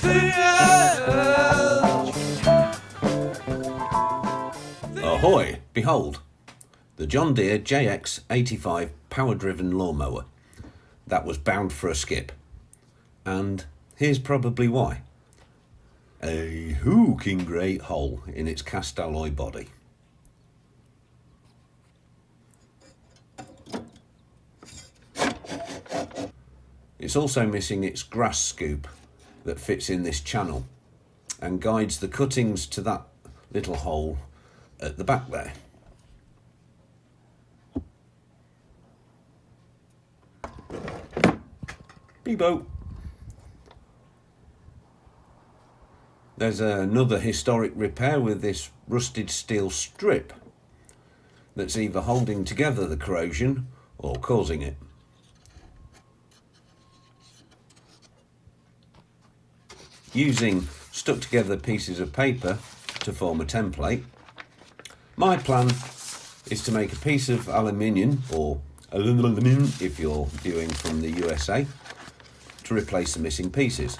the edge. Ahoy! Behold, the John Deere JX85 power-driven lawnmower that was bound for a skip. And here's probably why. A hooking great hole in its cast alloy body. It's also missing its grass scoop that fits in this channel and guides the cuttings to that little hole at the back there. Beebo. There's another historic repair with this rusted steel strip that's either holding together the corrosion or causing it. Using stuck together pieces of paper to form a template, my plan is to make a piece of aluminium, or aluminum if you're viewing from the USA, to replace the missing pieces.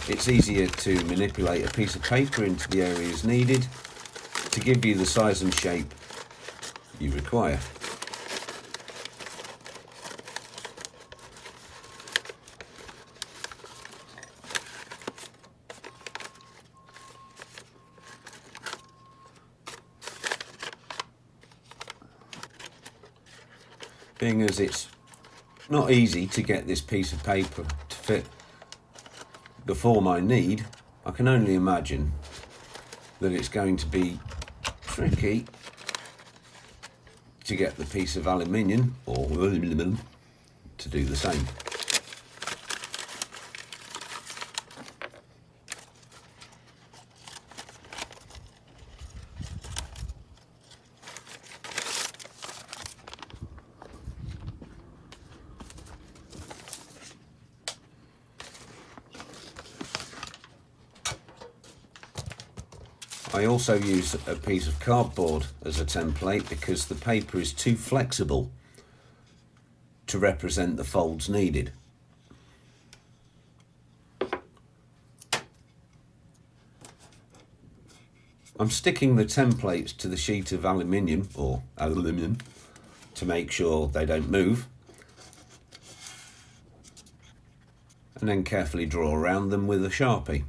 It's easier to manipulate a piece of paper into the areas needed to give you the size and shape you require. Being as it's not easy to get this piece of paper to fit the form I need, I can only imagine that it's going to be tricky to get the piece of aluminium or aluminum to do the same. I also use a piece of cardboard as a template because the paper is too flexible to represent the folds needed. I'm sticking the templates to the sheet of aluminium or aluminium to make sure they don't move, and then carefully draw around them with a Sharpie.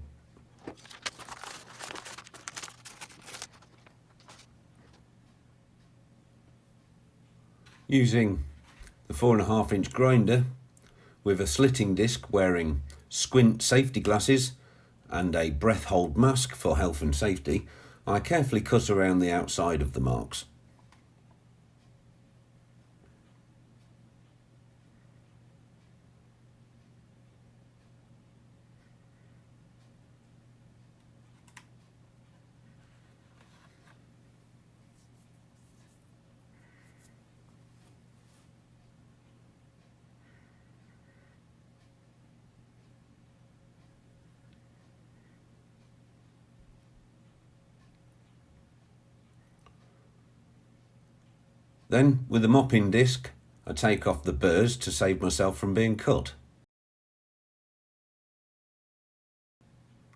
Using the 4.5-inch grinder with a slitting disc, wearing squint safety glasses and a breath hold mask for health and safety, I carefully cut around the outside of the marks. Then, with a mopping disc, I take off the burrs to save myself from being cut.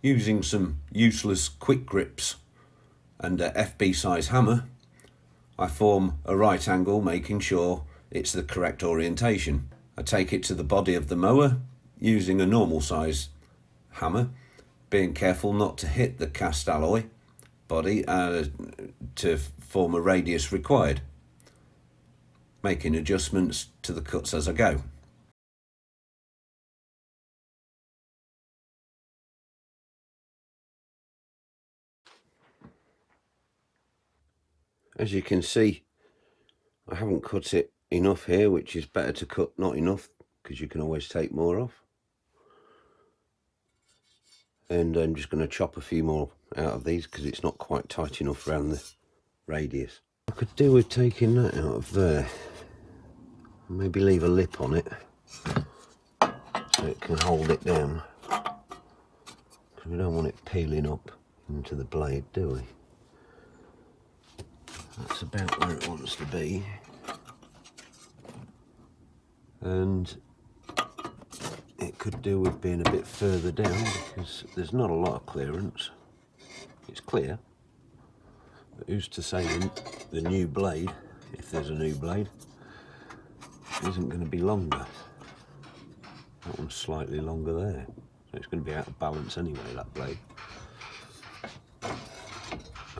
Using some useless quick grips and a FB size hammer, I form a right angle, making sure it's the correct orientation. I take it to the body of the mower using a normal size hammer, being careful not to hit the cast alloy body to form a radius required, making adjustments to the cuts as I go. As you can see, I haven't cut it enough here, which is better to cut not enough because you can always take more off. And I'm just going to chop a few more out of these because it's not quite tight enough around the radius. I could do with taking that out of there. Maybe leave a lip on it so it can hold it down, because we don't want it peeling up into the blade, do we? That's about where it wants to be. And it could do with being a bit further down because there's not a lot of clearance. It's clear, but who's to say the new blade, if there's a new blade, isn't going to be longer. That one's slightly longer there, so it's going to be out of balance anyway, that blade.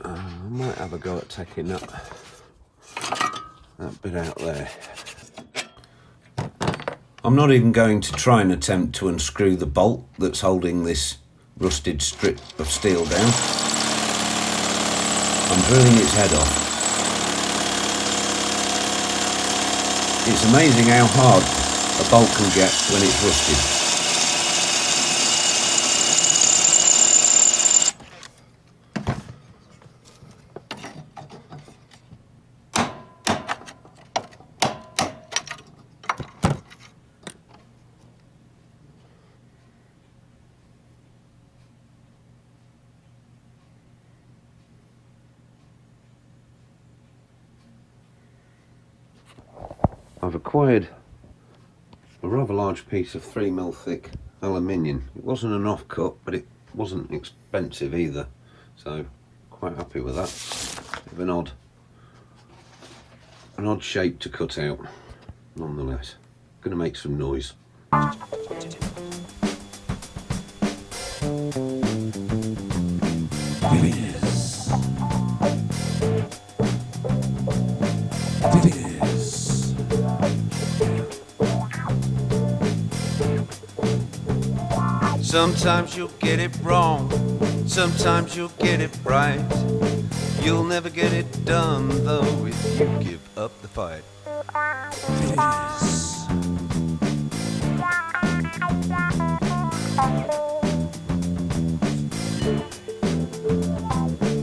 I might have a go at taking that bit out there. I'm not even going to try and attempt to unscrew the bolt that's holding this rusted strip of steel down. I'm drilling its head off. It's amazing how hard a bolt can get when it's rusted. I've acquired a rather large piece of 3mm thick aluminium. It wasn't an offcut, but it wasn't expensive either, so quite happy with that. Bit of an odd shape to cut out, nonetheless. Going to make some noise. Sometimes you'll get it wrong, sometimes you'll get it right. You'll never get it done though if you give up the fight.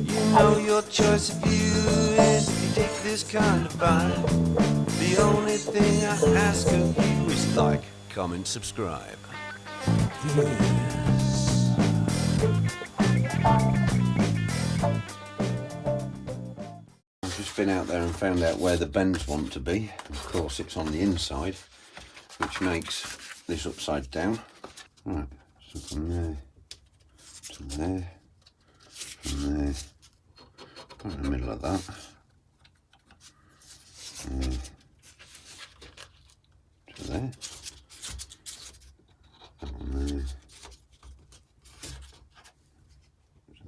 You know your choice of view is if you take this kind of fight. The only thing I ask of you is like, comment, subscribe. I've just been out there and found out where the bends want to be. Of course it's on the inside, which makes this upside down. Right, so from there to there, from there, right in the middle of that, to there. That one there,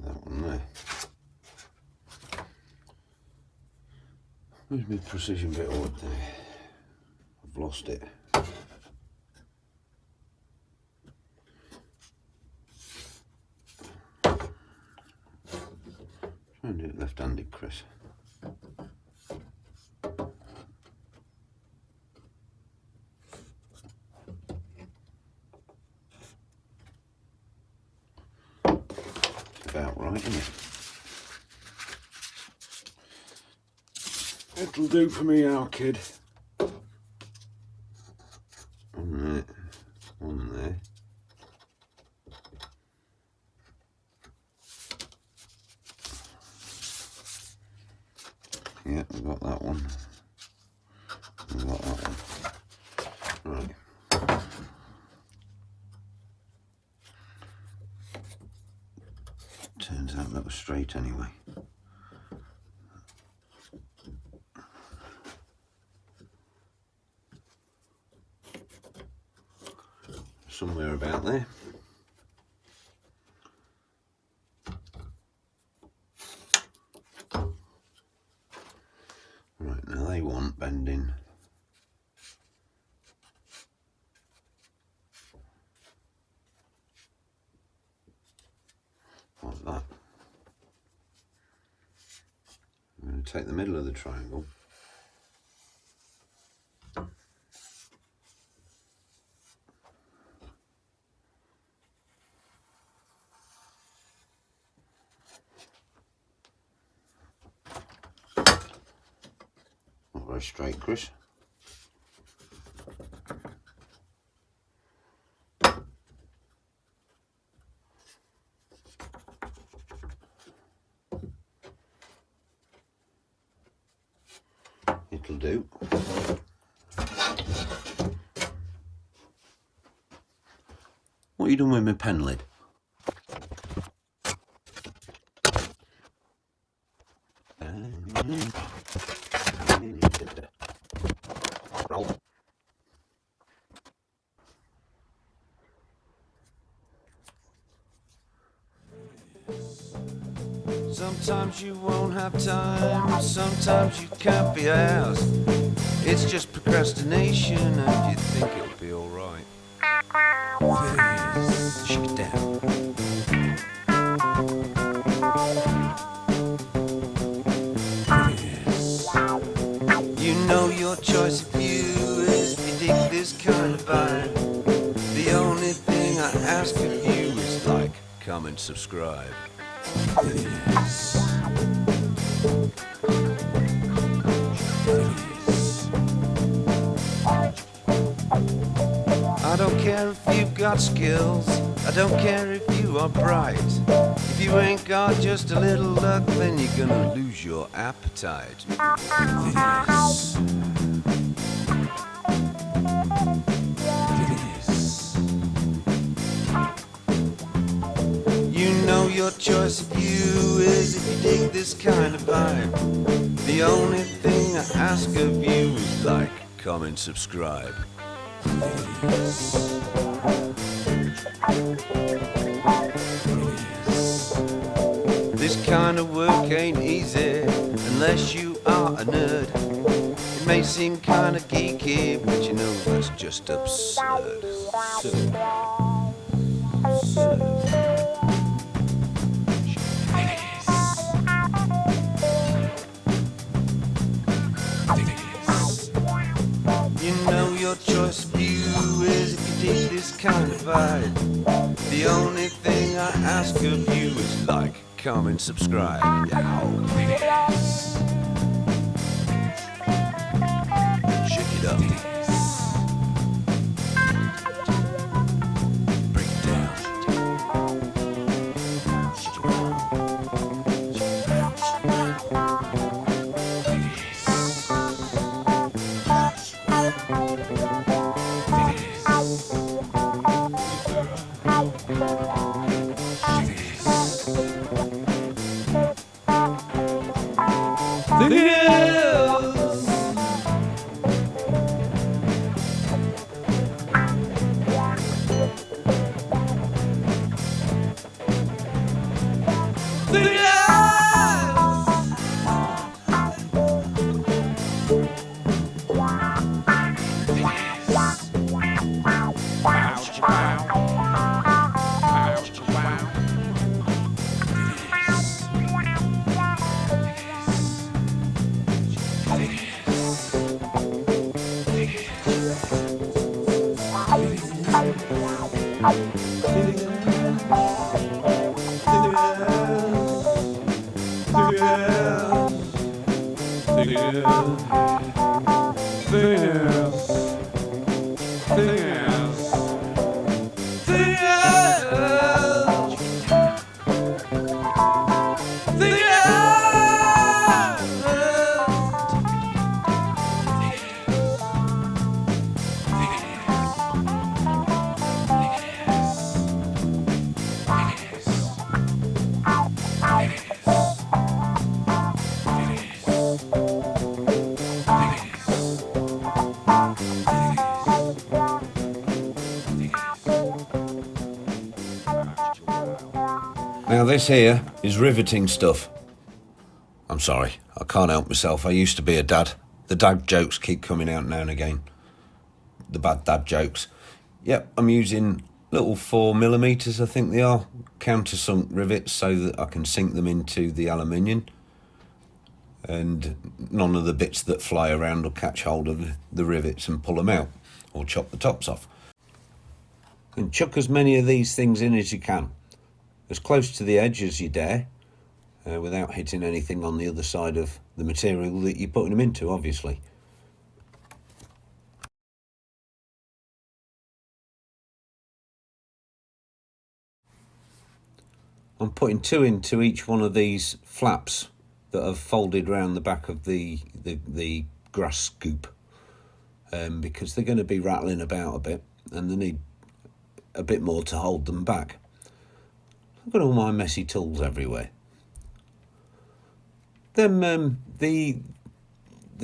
that one there. Where's my precision bit over there? I've lost it. Try and do it left-handed, Chris. About right, isn't it? It'll do for me now, kid. On there, on there. Yeah, we've got that one. We've got that one. Right. Turns out that was straight anyway. Somewhere about there. Right, now they want bending. Like that. I'm going to take the middle of the triangle. Not very straight, Chris. do. What are you doing with my pen lid? Sometimes you won't have time, sometimes you can't be asked. It's just procrastination and you think it'll be alright. Shake it down. You know your choice of view is if you dig this kind of vibe. The only thing I ask of you is like, comment, subscribe. I don't care if you've got skills, I don't care if you are bright. If you ain't got just a little luck, then you're gonna lose your appetite. You know your choice of view is if you dig this kind of vibe. The only thing I ask of you is like, comment, subscribe. This kind of work ain't easy unless you are a nerd. It may seem kind of geeky, but you know that's just absurd. You know your choice of view is if you dig this kind of vibe. The only thing I ask of you is like, comment, subscribe. Shake it up. Break it down. Shake it down. Now this here is riveting stuff. I'm sorry, I can't help myself. I used to be a dad. The dad jokes keep coming out now and again. The bad dad jokes. Yep, I'm using little 4mm, I think they are, countersunk rivets so that I can sink them into the aluminium. And none of the bits that fly around will catch hold of the rivets and pull them out or chop the tops off. And chuck as many of these things in as you can, as close to the edge as you dare, without hitting anything on the other side of the material that you're putting them into, obviously. I'm putting 2 into each one of these flaps that have folded around the back of the grass scoop, because they're going to be rattling about a bit and they need a bit more to hold them back. I've got all my messy tools everywhere. Then the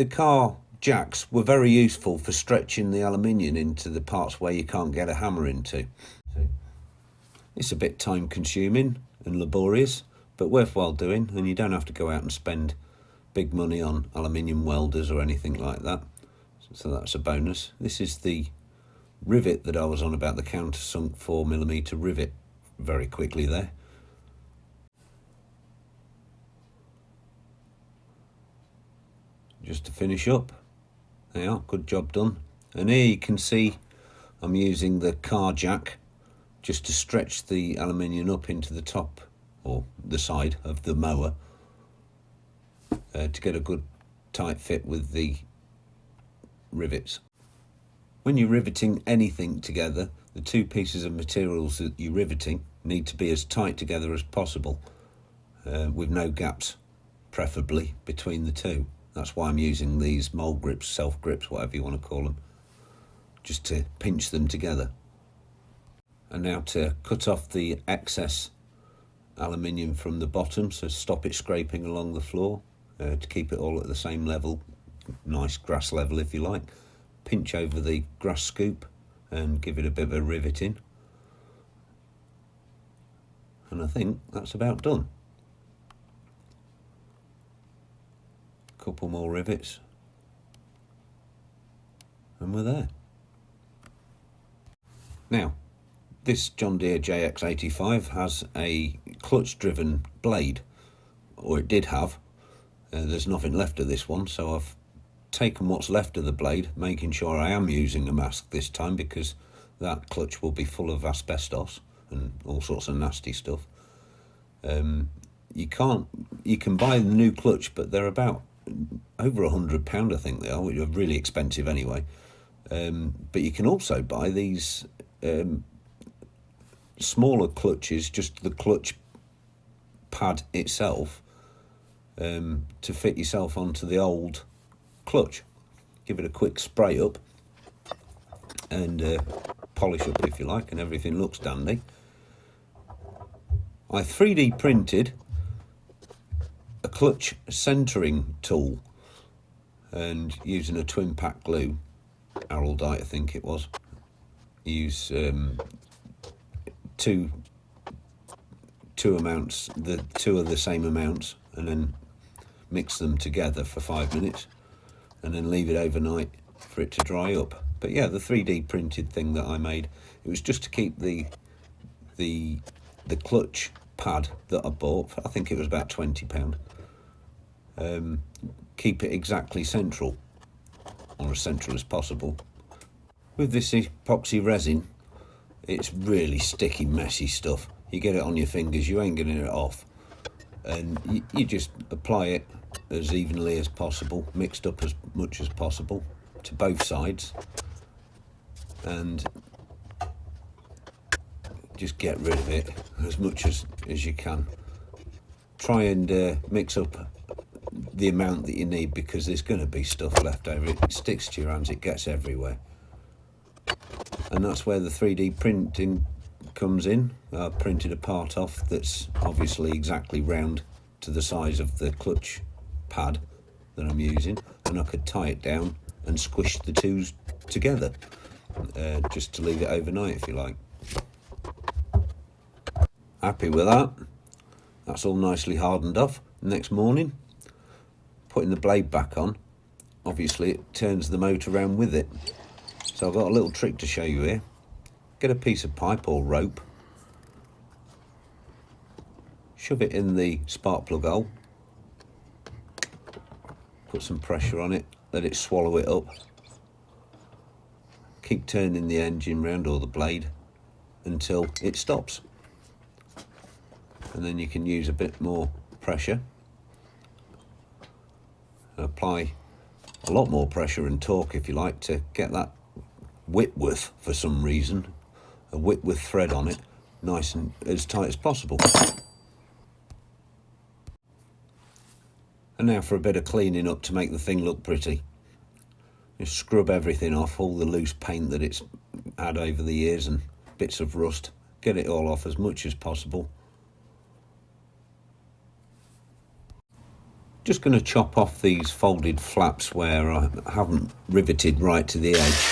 car jacks were very useful for stretching the aluminium into the parts where you can't get a hammer into. It's a bit time consuming and laborious, but worthwhile doing, and you don't have to go out and spend big money on aluminium welders or anything like that, so that's a bonus. This is the rivet that I was on about, the countersunk 4mm rivet, very quickly there. Just to finish up, there you are, good job done. And here you can see I'm using the car jack just to stretch the aluminium up into the top or the side of the mower, to get a good tight fit with the rivets. When you're riveting anything together, the two pieces of materials that you're riveting need to be as tight together as possible, with no gaps preferably between the two. That's why I'm using these mole grips, self grips, whatever you want to call them, just to pinch them together. And now to cut off the excess aluminium from the bottom, so stop it scraping along the floor, to keep it all at the same level, nice grass level if you like. Pinch over the grass scoop and give it a bit of a riveting. And I think that's about done. Couple more rivets and we're there. Now, this John Deere JX85 has a clutch driven blade, or it did have. There's nothing left of this one, so I've taken what's left of the blade, making sure I am using a mask this time, because that clutch will be full of asbestos and all sorts of nasty stuff. You can buy the new clutch, but they're about over £100, I think they are, which are really expensive anyway. But you can also buy these smaller clutches, just the clutch pad itself, to fit yourself onto the old clutch. Give it a quick spray up and polish up if you like, and everything looks dandy. I 3D printed a clutch centering tool, and using a twin pack glue, Araldite I think it was, use two amounts, the two of the same amounts, and then mix them together for 5 minutes and then leave it overnight for it to dry up. But yeah, the 3D printed thing that I made, it was just to keep the clutch pad that I bought for, I think it was about £20, keep it exactly central, or as central as possible. With this epoxy resin, it's really sticky, messy stuff. You get it on your fingers, you ain't getting it off, and you just apply it as evenly as possible, mixed up as much as possible to both sides, and just get rid of it as much as you can. Try and mix up the amount that you need, because there's going to be stuff left over. It sticks to your hands, it gets everywhere. And that's where the 3D printing comes in. I printed a part off that's obviously exactly round to the size of the clutch pad that I'm using, and I could tie it down and squish the two together, just to leave it overnight if you like. Happy with that. That's all nicely hardened off. Next morning, putting the blade back on, obviously it turns the motor around with it. So I've got a little trick to show you here. Get a piece of pipe or rope, shove it in the spark plug hole, put some pressure on it, let it swallow it up. Keep turning the engine round, or the blade, until it stops. And then you can use a bit more pressure, apply a lot more pressure and torque if you like, to get that Whitworth, for some reason, a Whitworth thread on it, nice and as tight as possible. And now for a bit of cleaning up to make the thing look pretty. Just scrub everything off, all the loose paint that it's had over the years and bits of rust. Get it all off as much as possible. Just going to chop off these folded flaps where I haven't riveted right to the edge,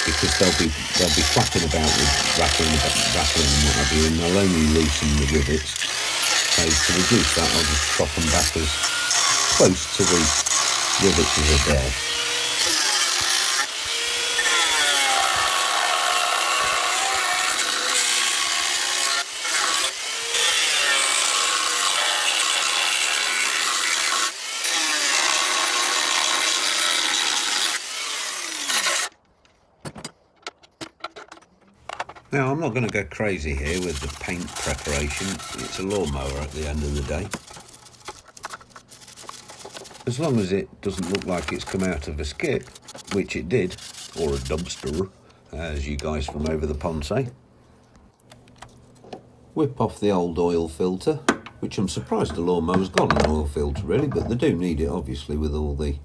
because they'll be flapping about with rattling and what have you, and they'll only loosen the rivets. So to reduce that, I'll just chop them back as close to the rivets as I dare. Now, I'm not going to go crazy here with the paint preparation. It's a lawnmower at the end of the day. As long as it doesn't look like it's come out of a skip, which it did, or a dumpster, as you guys from over the pond say. Whip off the old oil filter, which I'm surprised the lawnmower's got an oil filter really, but they do need it obviously with all the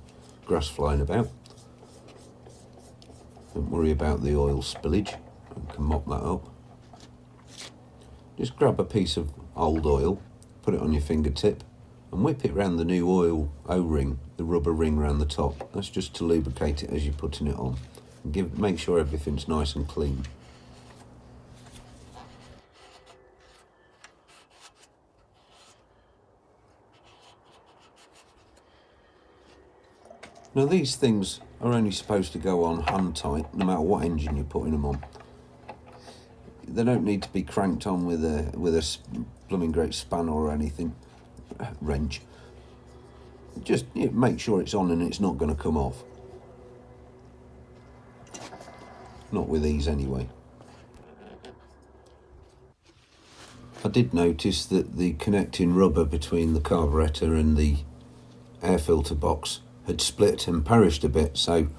grass flying about. Don't worry about the oil spillage. I can mop that up. Just grab a piece of old oil, put it on your fingertip and whip it around the new oil O-ring, the rubber ring around the top. That's just to lubricate it as you're putting it on. And make sure everything's nice and clean. Now these things are only supposed to go on hand tight no matter what engine you're putting them on. They don't need to be cranked on with a blooming great spanner or anything, wrench. Just make sure it's on and it's not going to come off. Not with these anyway. I did notice that the connecting rubber between the carburettor and the air filter box had split and perished a bit, so I'm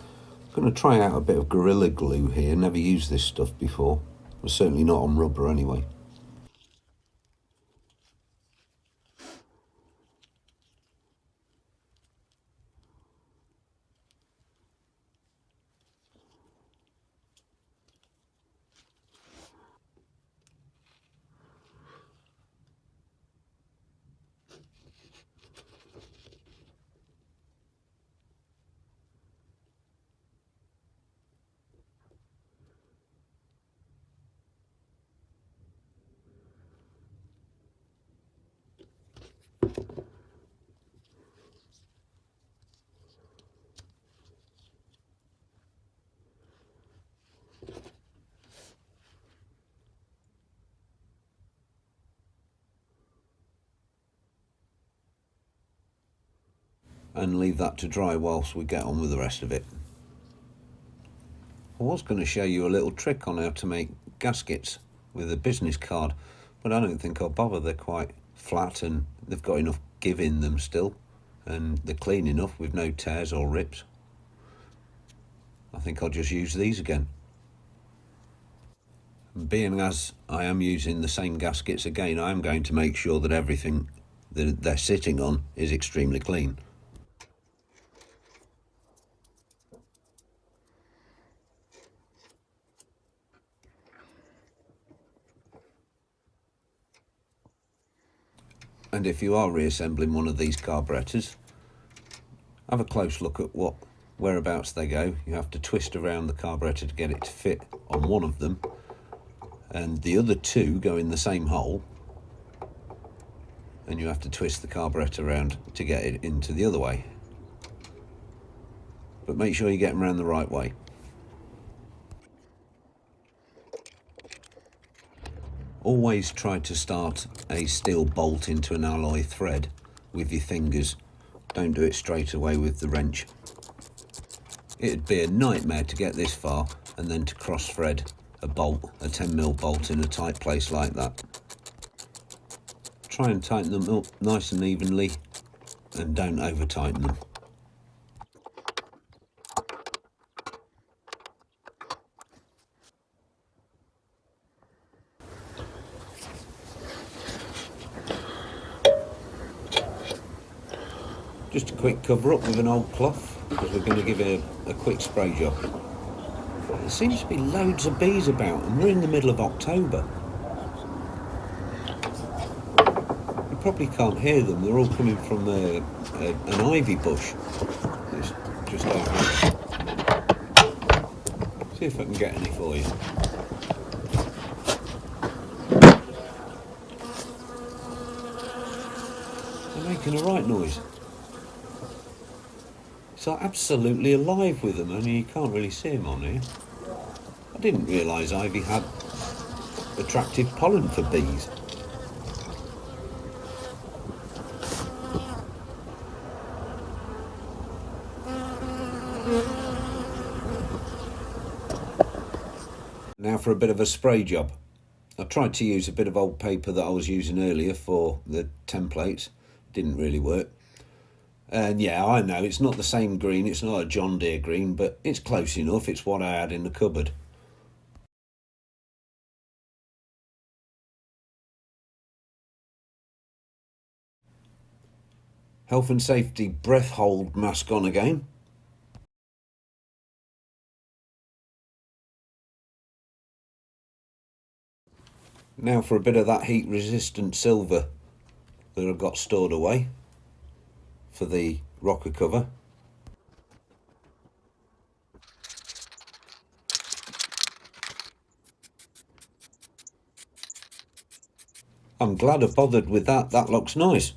going to try out a bit of Gorilla Glue here. Never used this stuff before. Well, certainly not on rubber anyway. And leave that to dry whilst we get on with the rest of it. I was going to show you a little trick on how to make gaskets with a business card, but I don't think I'll bother. They're quite flat and they've got enough give in them still, and they're clean enough with no tears or rips. I think I'll just use these again. Being as I am using the same gaskets again, I am going to make sure that everything that they're sitting on is extremely clean. And if you are reassembling one of these carburetors, have a close look at whereabouts they go. You have to twist around the carburetor to get it to fit on one of them, and the other two go in the same hole, and you have to twist the carburetor around to get it into the other way. But make sure you get them around the right way. Always try to start a steel bolt into an alloy thread with your fingers. Don't do it straight away with the wrench. It'd be a nightmare to get this far and then to cross thread a bolt, a 10mm bolt in a tight place like that. Try and tighten them up nice and evenly and don't over tighten them. Just a quick cover up with an old cloth. because we're going to give it a quick spray job. There seems to be loads of bees about, and we're in the middle of October. You probably can't hear them, they're all coming from an ivy bush. It's just over here. See if I can get any for you. They're making a right noise. It's like absolutely alive with them, only you can't really see them on here. I didn't realise ivy had attractive pollen for bees. Now for a bit of a spray job. I tried to use a bit of old paper that I was using earlier for the templates. Didn't really work. And yeah, I know it's not the same green, it's not a John Deere green, but it's close enough. It's what I had in the cupboard. Health and safety breath hold mask on again. Now for a bit of that heat resistant silver that I've got stored away for the rocker cover. I'm glad I bothered with that, that looks nice.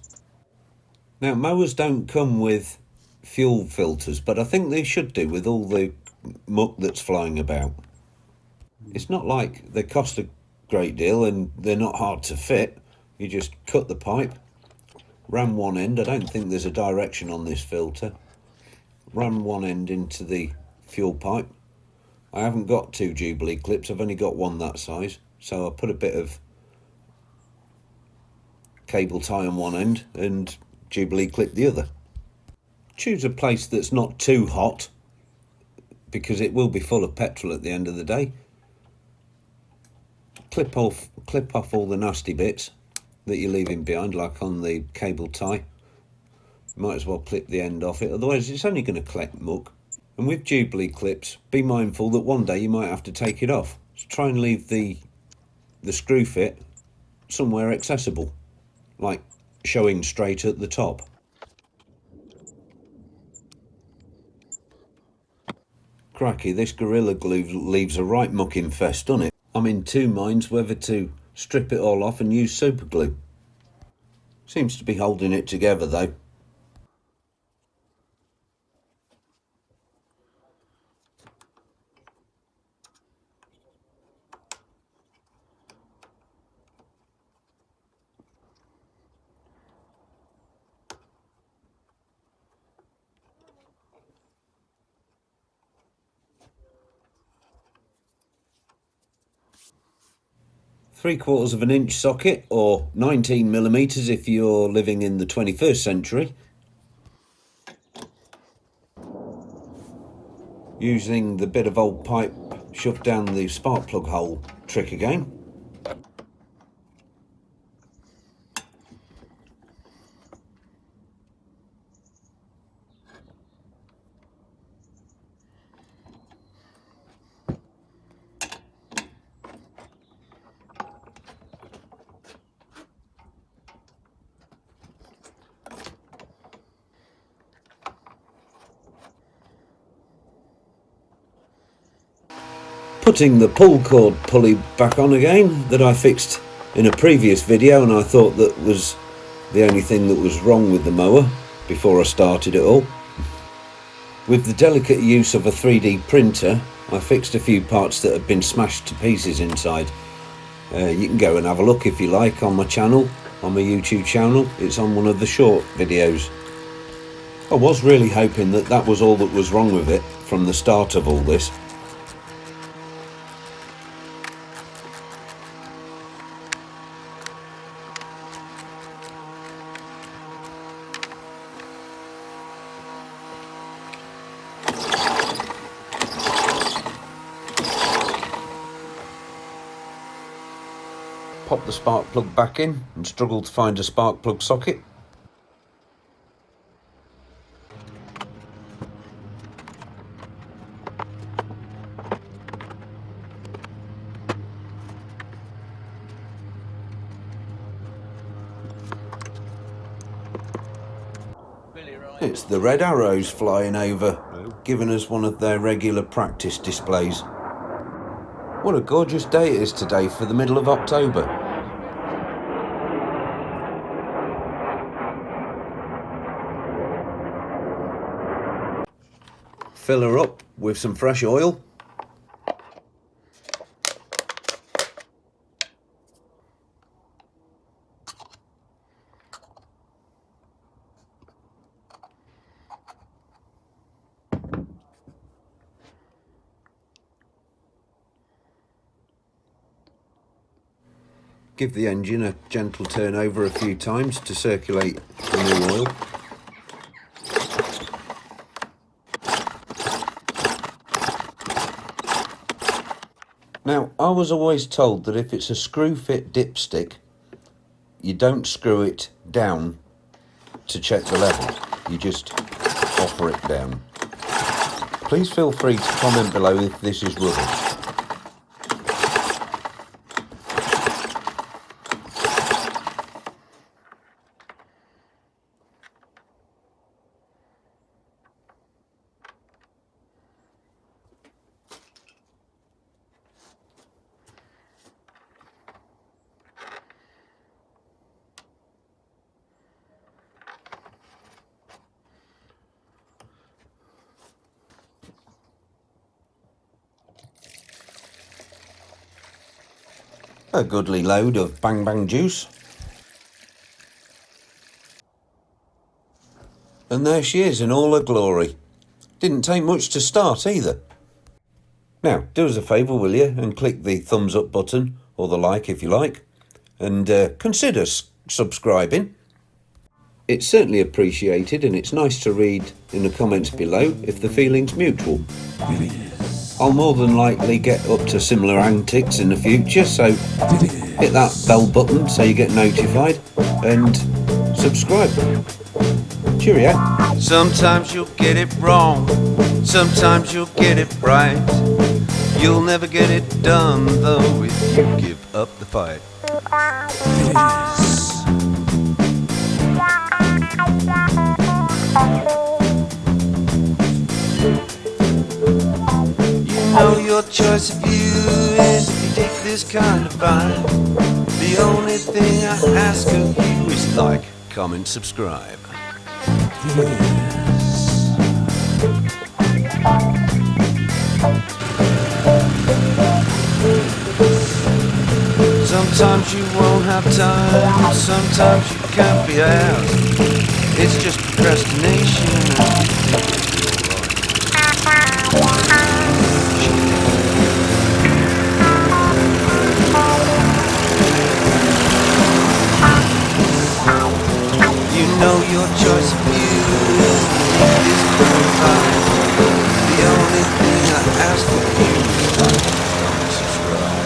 Now mowers don't come with fuel filters, but I think they should do with all the muck that's flying about. It's not like they cost a great deal and they're not hard to fit. You just cut the pipe, ram one end, I don't think there's a direction on this filter, ram one end into the fuel pipe. I haven't got 2 Jubilee clips, I've only got one that size, so I put a bit of cable tie on one end and Jubilee clip the other. Choose a place that's not too hot because it will be full of petrol at the end of the day. Clip off all the nasty bits that you're leaving behind, like on the cable tie. Might as well clip the end off it, otherwise it's only going to collect muck. And with Jubilee clips, be mindful that one day you might have to take it off. So try and leave the screw fit somewhere accessible, like showing straight at the top. Cracky, this Gorilla Glue leaves a right muck infest, doesn't it? I'm in 2 minds whether to strip it all off and use super glue. Seems to be holding it together though. Three-quarters of an inch socket, or 19mm if you're living in the 21st century. Using the bit of old pipe shoved down the spark plug hole trick again. Putting the pull cord pulley back on again that I fixed in a previous video, and I thought that was the only thing that was wrong with the mower before I started it all. With the delicate use of a 3D printer, I fixed a few parts that had been smashed to pieces inside. You can go and have a look if you like on my channel, on my YouTube channel. It's on one of the short videos. I was really hoping that that was all that was wrong with it from the start of all this. Pop the spark plug back in and struggle to find a spark plug socket. It's the red arrows flying over, giving us one of their regular practice displays. What a gorgeous day it is today for the middle of October. Fill her up with some fresh oil. Give the engine a gentle turn over a few times to circulate the new oil. Now, I was always told that if it's a screw-fit dipstick, you don't screw it down to check the level. You just offer it down. Please feel free to comment below if this is rubbish. A goodly load of bang bang juice. And there she is in all her glory. Didn't take much to start either. Now, do us a favour, will you, and click the thumbs up button, or the like if you like, and consider subscribing. It's certainly appreciated, and it's nice to read in the comments below if the feeling's mutual. I'll more than likely get up to similar antics in the future, so hit that bell button so you get notified, and subscribe. Cheerio. Sometimes you'll get it wrong, sometimes you'll get it right. You'll never get it done though if you give up the fight. You know your choice of view is if you take this kind of vibe. The only thing I ask of you is like, comment, subscribe. Sometimes you won't have time, sometimes you can't be asked. It's just procrastination. You know your choice of view is fine. The only thing I ask of you is like, don't subscribe.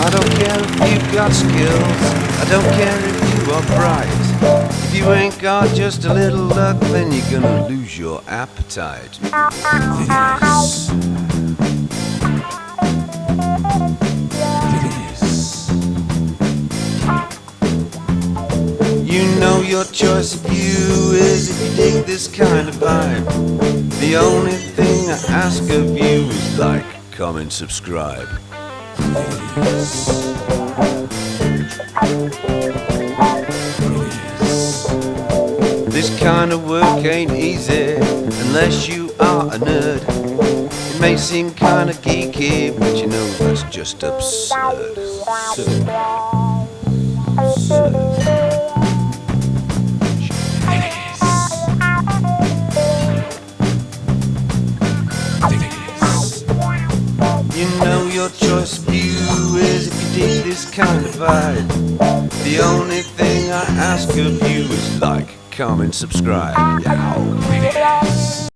I don't care if you've got skills, I don't care if you are bright. If you ain't got just a little luck, then you're gonna lose your appetite. You know your choice of view is if you dig this kind of vibe. The only thing I ask of you is like, comment, subscribe. This kind of work ain't easy unless you are a nerd. It may seem kind of geeky, but you know that's just absurd. You know your choice of view is if you dig this kind of vibe. The only thing I ask of you is like, comment, subscribe. Yeah.